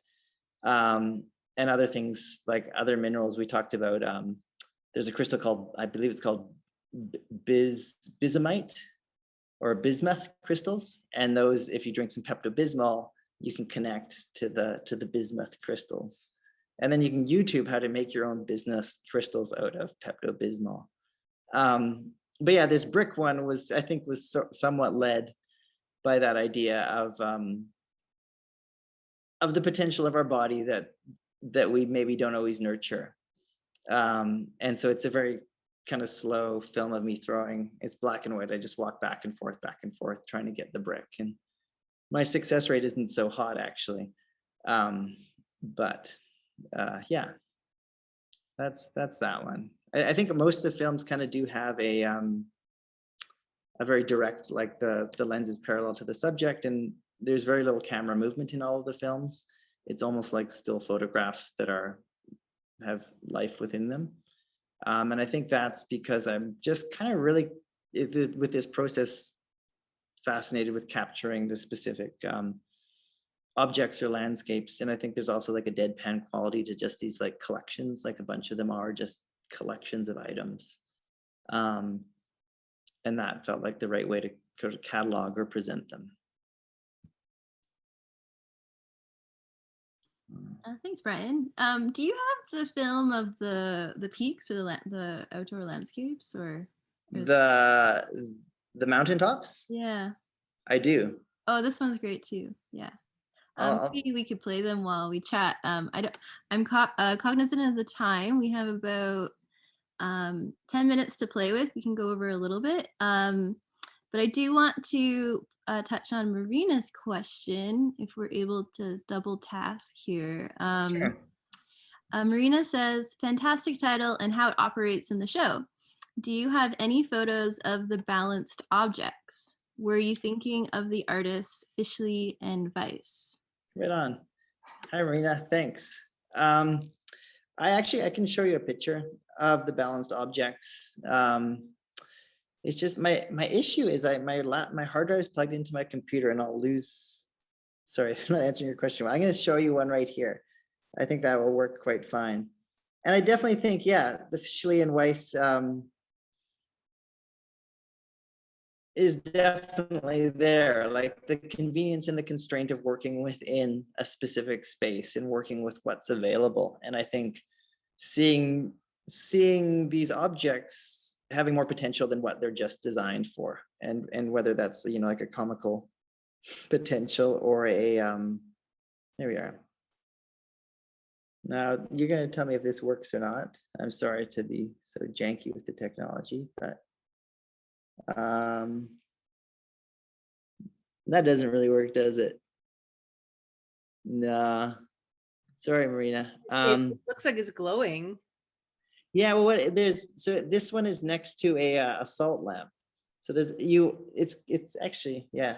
And other things like other minerals we talked about. There's a crystal called, I believe it's called bismite or bismuth crystals. And those, if you drink some Pepto-Bismol, you can connect to the bismuth crystals. And then you can YouTube how to make your own bismuth crystals out of Pepto-Bismol. But yeah, this brick one was, I think, was somewhat led by that idea of the potential of our body that we maybe don't always nurture. And so it's a very kind of slow film of me throwing. It's black and white. I just walk back and forth, trying to get the brick. And my success rate isn't so hot, actually. But yeah, that's that one. I think most of the films kind of do have a very direct, like the lens is parallel to the subject, and there's very little camera movement in all of the films. It's almost like still photographs that have life within them. And I think that's because I'm just kind of really with this process, fascinated with capturing the specific objects or landscapes. And I think there's also like a deadpan quality to just these like collections, like a bunch of them are just collections of items. And that felt like the right way to sort of catalog or present them. Thanks, Brian. Do you have the film of the peaks or the outdoor landscapes or The mountaintops? Yeah. I do. Oh, this one's great too. Yeah. Maybe we could play them while we chat. I'm cognizant of the time. We have about 10 minutes to play with. We can go over a little bit. But I do want to touch on Marina's question, if we're able to double task here. Sure. Marina says, fantastic title and how it operates in the show. Do you have any photos of the balanced objects? Were you thinking of the artists Fishley and Weiss? Right on. Hi, Marina. Thanks. I can show you a picture of the balanced objects. It's just my issue is my hard drive is plugged into my computer and I'll lose. Sorry, I'm not answering your question. I'm going to show you one right here. I think that will work quite fine. And I definitely think, yeah, the Fishley and Weiss is definitely there, like the convenience and the constraint of working within a specific space and working with what's available. And I think seeing these objects having more potential than what they're just designed for, and whether that's, you know, like a comical potential or a there we are. Now you're going to tell me if this works or not. I'm sorry to be so janky with the technology, but that doesn't really work, does it? Nah. Sorry, Marina. It looks like it's glowing. Yeah, well, so this one is next to a salt lamp. So it's actually, yeah.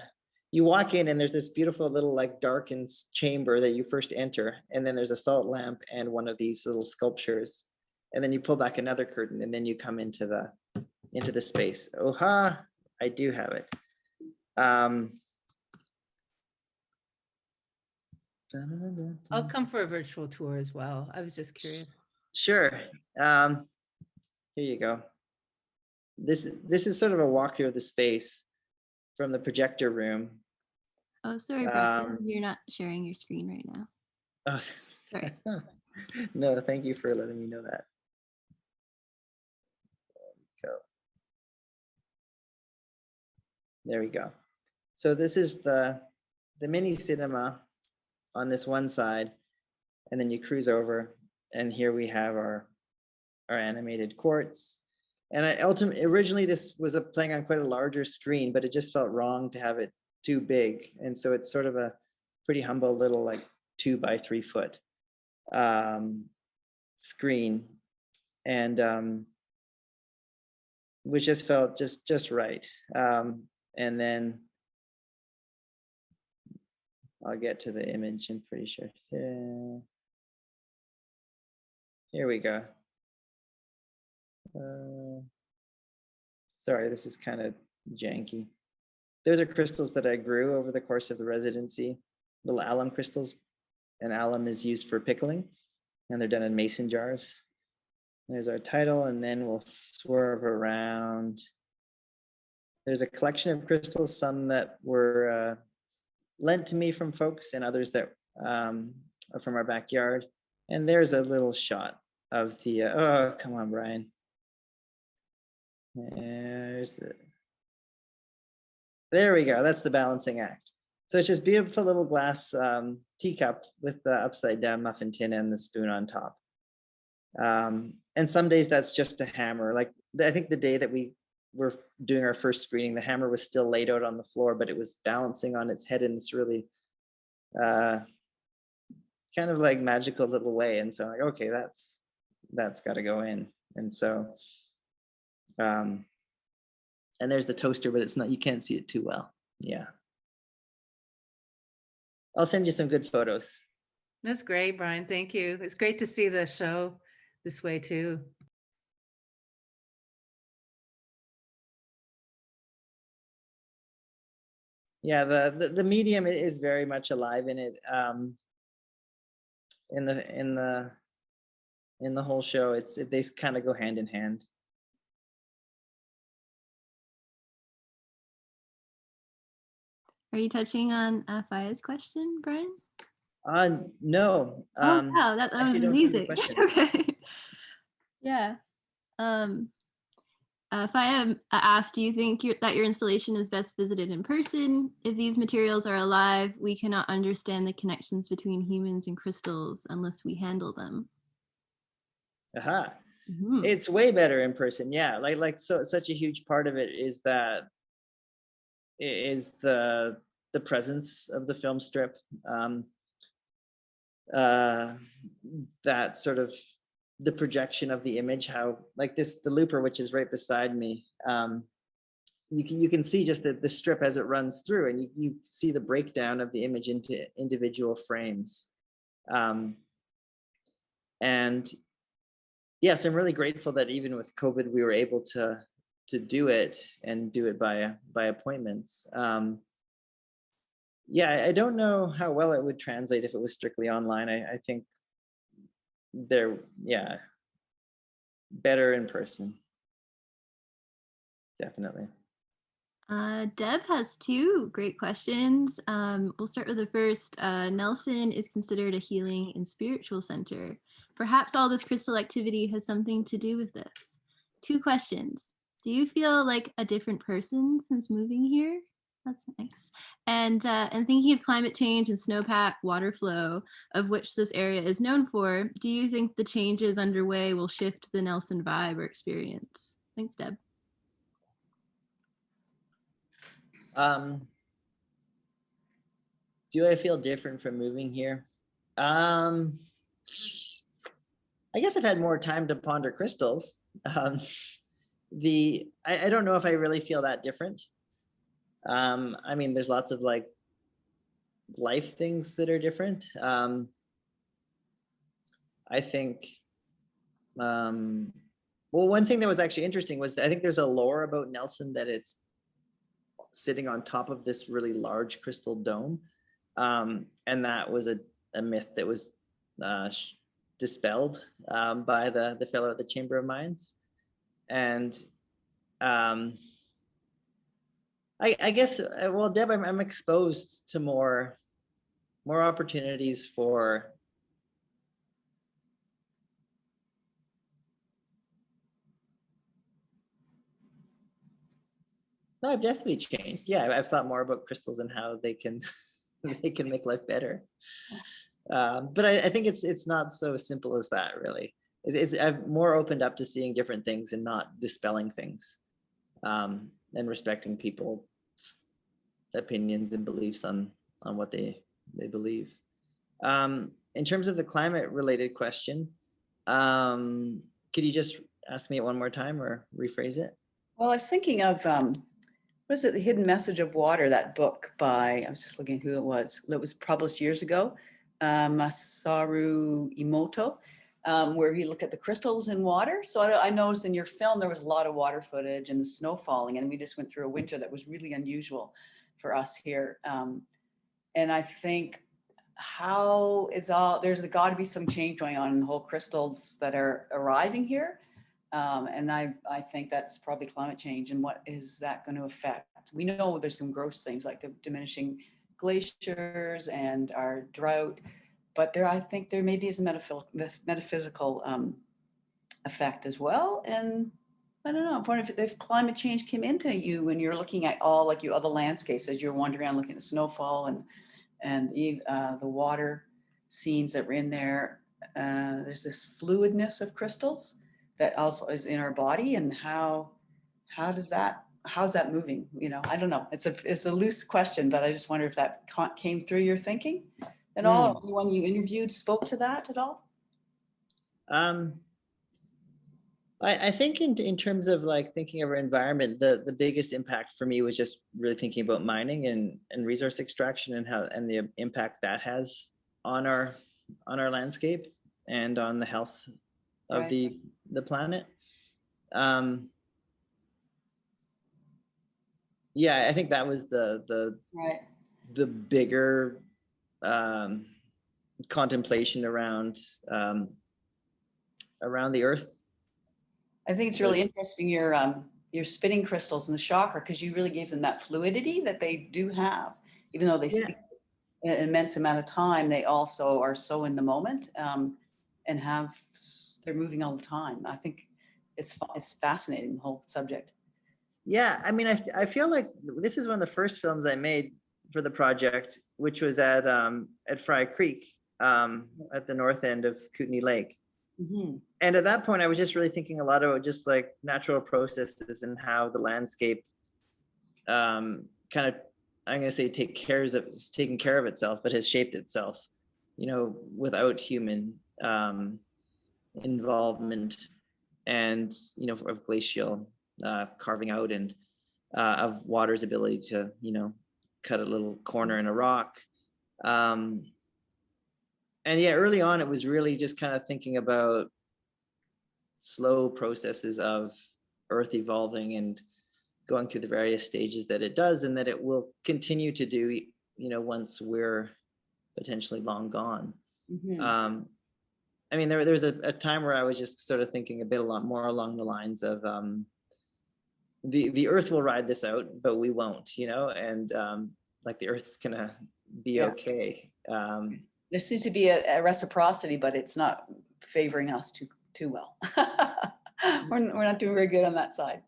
You walk in and there's this beautiful little like darkened chamber that you first enter, and then there's a salt lamp and one of these little sculptures, and then you pull back another curtain, and then you come into the space. Oha, I do have it. I'll come for a virtual tour as well. I was just curious. Sure. Here you go. This is sort of a walkthrough of the space from the projector room. Oh, sorry, Preston. You're not sharing your screen right now. Oh, Sorry. No, thank you for letting me know that. There we go. So this is the mini cinema on this one side, and then you cruise over, and here we have our animated quartz. And originally this was playing on quite a larger screen, but it just felt wrong to have it too big, and so it's sort of a pretty humble little like 2 by 3 foot screen, and which just felt just right. And then I'll get to the image, I'm pretty sure. Yeah. Here we go. Sorry, this is kind of janky. Those are crystals that I grew over the course of the residency, little alum crystals. And alum is used for pickling, and they're done in mason jars. There's our title, and then we'll swerve around. There's a collection of crystals, some that were lent to me from folks and others that are from our backyard. And there's a little shot of the, oh, come on, Brian. There we go, that's the balancing act. So it's just beautiful little glass teacup with the upside down muffin tin and the spoon on top. And some days that's just a hammer. Like I think the day that we were doing our first screening, the hammer was still laid out on the floor, but it was balancing on its head in this really kind of like magical little way. And so I'm like, okay, that's got to go in. And so, and there's the toaster, but it's not, you can't see it too well. Yeah. I'll send you some good photos. That's great, Brian. Thank you. It's great to see the show this way too. Yeah, the medium is very much alive in it. In the whole show, they kind of go hand in hand. Are you touching on Faya's question, Brian? No. Oh wow, that was actually don't see the amazing. question. Okay. Yeah. Faya asked, do you think that your installation is best visited in person? If these materials are alive, we cannot understand the connections between humans and crystals unless we handle them. Aha. Mhm. It's way better in person. Yeah, so such a huge part of it is that is the presence of the film strip. That sort of the projection of the image, how like the looper, which is right beside me, you can see just the strip as it runs through, and you see the breakdown of the image into individual frames. And yes, I'm really grateful that even with COVID, we were able to do it and do it by appointments. Yeah, I don't know how well it would translate if it was strictly online. I think yeah, better in person. Definitely. Deb has two great questions. We'll start with the first. Nelson is considered a healing and spiritual center. Perhaps all this crystal activity has something to do with this. Two questions. Do you feel like a different person since moving here? That's nice. And thinking of climate change and snowpack water flow, of which this area is known for, do you think the changes underway will shift the Nelson vibe or experience? Thanks, Deb. Do I feel different from moving here? I guess I've had more time to ponder crystals. I don't know if I really feel that different. I mean, there's lots of like life things that are different. I think, well, one thing that was actually interesting was that I think there's a lore about Nelson that it's sitting on top of this really large crystal dome. And that was a myth that was dispelled by the fellow at the Chamber of Mines. And I guess, well, Deb, I'm exposed to more opportunities for no, I've definitely changed. Yeah, I've thought more about crystals and how they can they can make life better. But I think it's not so simple as that, really. I've more opened up to seeing different things and not dispelling things, and respecting people's opinions and beliefs on what they believe. In terms of the climate related question, could you just ask me it one more time or rephrase it? Well, I was thinking of, what is it, The Hidden Message of Water, that book by, I was just looking who it was published years ago, Masaru Emoto, where he looked at the crystals in water. So I noticed in your film, there was a lot of water footage and the snow falling, and we just went through a winter that was really unusual for us here. And I think there's got to be some change going on in the whole crystals that are arriving here. And I think that's probably climate change, and what is that going to affect? We know there's some gross things like the diminishing glaciers and our drought, but I think there maybe is a metaphysical effect as well. And I don't know, I'm wondering if climate change came into you when you're looking at all like your other landscapes as you're wandering around looking at the snowfall and the water scenes that were in there. There's this fluidness of crystals that also is in our body, and how's that moving? You know, I don't know. It's a loose question, but I just wonder if that came through your thinking at all. Anyone you interviewed spoke to that at all? I think in terms of like thinking of our environment, the biggest impact for me was just really thinking about mining and resource extraction and the impact that has on our landscape and on the health of Right. the planet. yeah, I think that was Right. the bigger contemplation around the earth. I think it's really interesting your spinning crystals and the chakra, because you really gave them that fluidity that they do have, even though they Yeah. speak an immense amount of time. They also are so in the moment, and they're moving all the time. I think it's fascinating, the whole subject. Yeah, I mean, I feel like this is one of the first films I made for the project, which was at Fry Creek, at the north end of Kootenay Lake. Mhm. And at that point, I was just really thinking a lot about just like natural processes and how the landscape kind of, I'm going to say, taking care of itself, but has shaped itself, without human involvement, and of glacial carving out, and of water's ability to cut a little corner in a rock. And yeah, early on it was really just kind of thinking about slow processes of earth evolving and going through the various stages that it does, and that it will continue to do once we're potentially long gone. Mhm. I mean, there's a time where I was just sort of thinking a lot more along the lines of the earth will ride this out, but we won't, and like the earthth's gonna be Yeah. okay. There seems to be a reciprocity, but it's not favoring us too well. We're not doing very good on that side.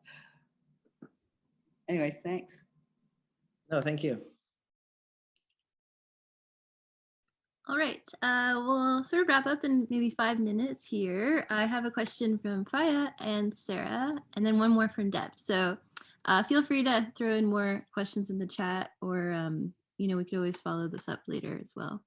Anyways, thanks. No, thank you. All right, we'll sort of wrap up in maybe 5 minutes here. I have a question from Faya and Sarah, and then one more from Deb. So feel free to throw in more questions in the chat, or we could always follow this up later as well.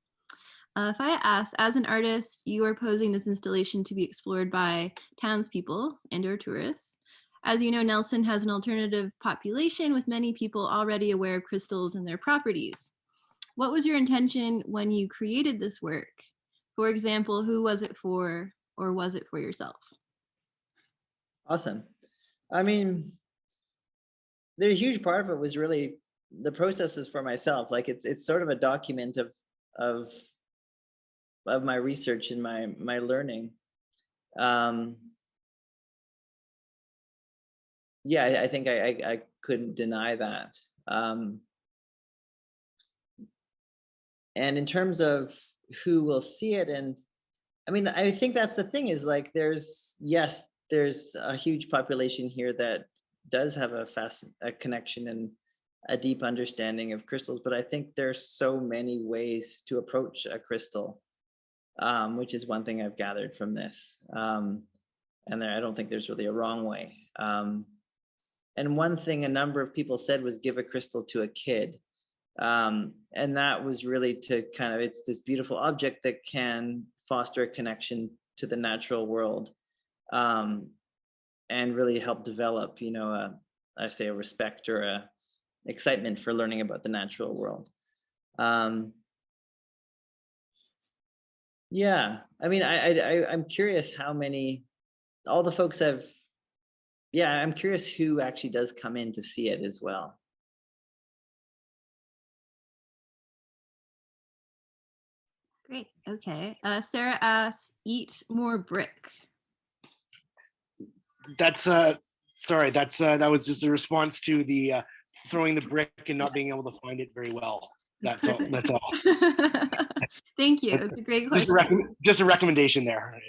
Faya asks, as an artist, you are posing this installation to be explored by townspeople and/or tourists. As you know, Nelson has an alternative population with many people already aware of crystals and their properties. What was your intention when you created this work? For example, who was it for, or was it for yourself? Awesome. I mean, the huge part of it was really, the process was for myself. Like it's sort of a document of my research and my learning. Yeah, I think I couldn't deny that. And in terms of who will see it, and I mean, I think that's the thing, is like there's a huge population here that does have a connection and a deep understanding of crystals, but I think there's so many ways to approach a crystal, which is one thing I've gathered from this. And I don't think there's really a wrong way. And one thing a number of people said was give a crystal to a kid. And that was really to kind of, it's this beautiful object that can foster a connection to the natural world, and really help develop, I say a respect or a excitement for learning about the natural world. Yeah, I mean, I'm curious how many, all the folks I'm curious who actually does come in to see it as well. Great, okay. Sarah asks, eat more brick. That's sorry, that was just a response to the throwing the brick and not being able to find it very well. That's all. That's all. Thank you. It's a great question. Just a recommendation there.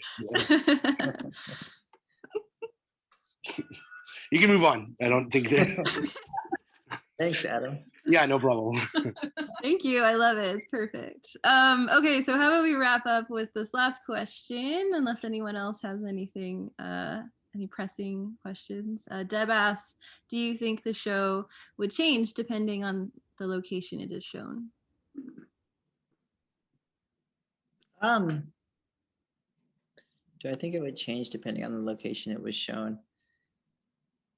You can move on. I don't think that. Thanks, Adam. Yeah, no problem. Thank you. I love it. It's perfect. Okay, so how about we wrap up with this last question, unless anyone else has anything, any pressing questions. Deb asks, do you think the show would change depending on the location it is shown? Do I think it would change depending on the location it was shown?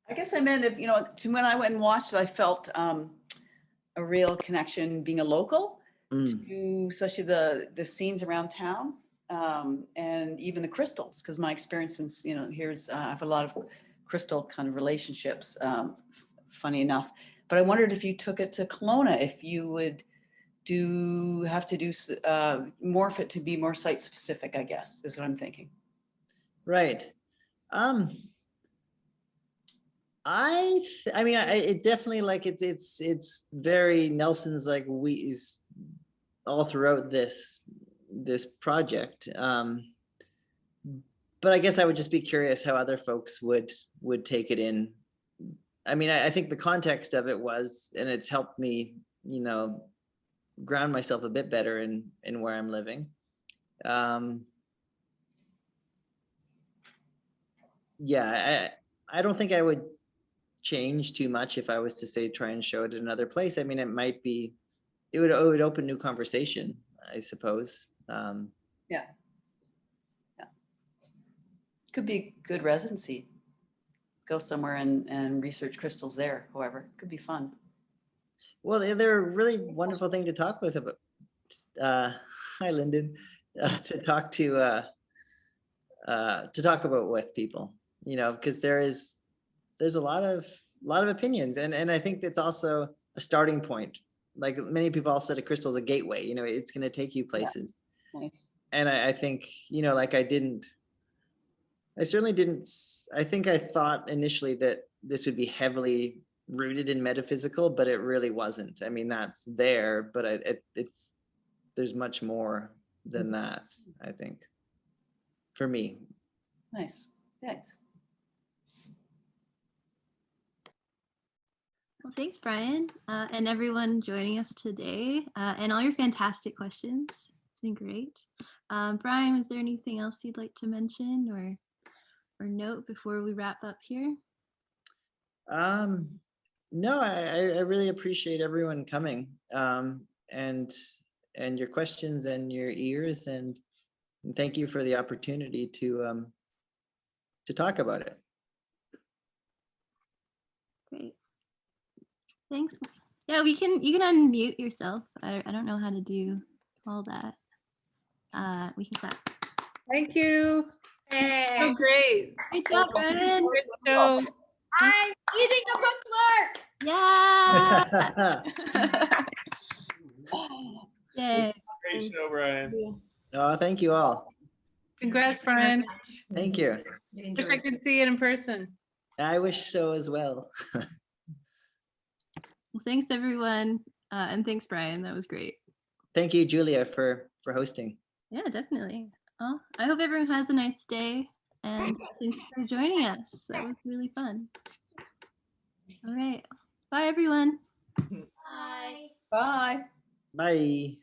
I guess I meant if, to when I went and watched it, I felt a real connection being a local to especially the scenes around town, and even the crystals, because my experience since, I have a lot of crystal kind of relationships, funny enough. But I wondered if you took it to Kelowna, if you would have to morph it to be more site specific, I guess, is what I'm thinking. Right. I mean, it definitely, like, it's very Nelson's, like, is all throughout this project. But I guess I would just be curious how other folks would take it in. I mean, I think the context of it was, and it's helped me, you know, ground myself a bit better in where I'm living. Yeah, I don't think I would change too much if I was to say try and show it in another place. I mean, it would open new conversation, I suppose. Yeah. Could be good residency. Go somewhere and research crystals there, however. Could be fun. Well, they're a really wonderful thing to talk with about. Hi, Lyndon. To talk about with people, you know, because there's a lot of opinions, and I think it's also a starting point. Like, many people also said, a crystal is a gateway. You know, it's going to take you places. Yeah. Nice. And I think, you know, like, I certainly didn't. I think I thought initially that this would be heavily rooted in metaphysical, but it really wasn't. I mean, that's there, but there's much more than that, I think, for me. Nice. Thanks. Well, thanks, Brian, and everyone joining us today, and all your fantastic questions. It's been great. Brian, was there anything else you'd like to mention or note before we wrap up here? No, I really appreciate everyone coming, and your questions and your ears, and thank you for the opportunity to talk about it. Great. Thanks. Yeah, you can unmute yourself. I don't know how to do all that. We can clap. Thank you. Hey, Oh, great. Great job, Brian. Great show. I'm eating a bookmark. Yeah. Yay. Great show, Brian. Oh, thank you all. Congrats, Brian. Thank you. Wish I could see it in person. I wish so as well. Well, thanks, everyone. And thanks, Brian. That was great. Thank you, Julia, for hosting. Yeah, definitely. Well, I hope everyone has a nice day. And thanks for joining us. That was really fun. All right. Bye, everyone. Bye. Bye. Bye.